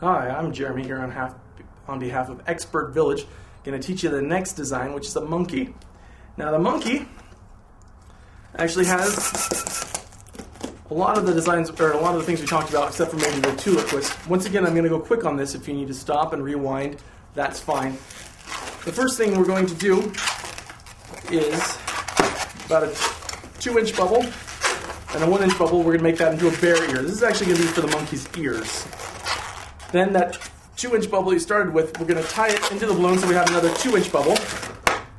Hi, I'm Jeremy here on behalf of ExpertVillage. Going to teach you the next design, which is a monkey. Now the monkey actually has a lot of the designs, or a lot of the things we talked about, except for maybe the tulip twist. Once again, I'm going to go quick on this. If you need to stop and rewind, that's fine. The first thing we're going to do is about a 2-inch bubble and a 1-inch bubble. We're going to make that into a bear ear. This is actually going to be for the monkey's ears. Then that 2-inch bubble you started with, we're going to tie it into the balloon so we have another 2-inch bubble.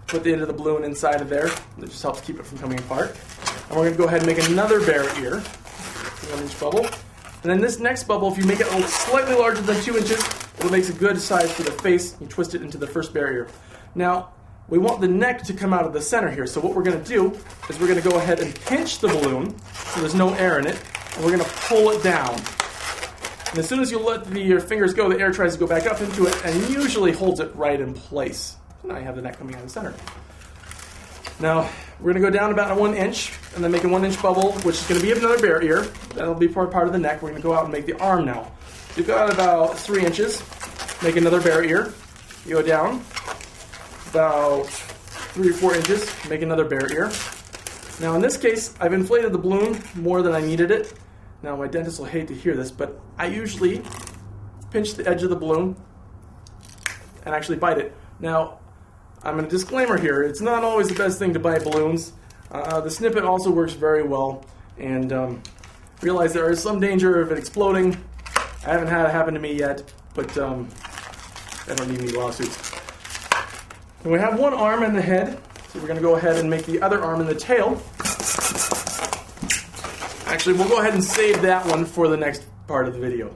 Put the end of the balloon inside of there. That just helps keep it from coming apart. And we're going to go ahead and make another bear ear. 1-inch bubble. And then this next bubble, if you make it slightly larger than 2 inches, it makes a good size for the face. You twist it into the first bear ear. Now, we want the neck to come out of the center here. So what we're going to do is we're going to go ahead and pinch the balloon so there's no air in it. And we're going to pull it down. And as soon as you let your fingers go, the air tries to go back up into it and usually holds it right in place. So now you have the neck coming out of the center. Now, we're going to go down about 1 inch and then make a 1-inch bubble, which is going to be another bear ear. That'll be part of the neck. We're going to go out and make the arm now. You've got about 3 inches. Make another bear ear. You go down about 3 or 4 inches. Make another bear ear. Now, in this case, I've inflated the balloon more than I needed it. Now, my dentist will hate to hear this, but I usually pinch the edge of the balloon and actually bite it. Now, I'm a disclaimer here. It's not always the best thing to bite balloons. The snippet also works very well, and realize there is some danger of it exploding. I haven't had it happen to me yet, but I don't need any lawsuits. And we have one arm in the head, so we're going to go ahead and make the other arm in the tail. Actually, we'll go ahead and save that one for the next part of the video.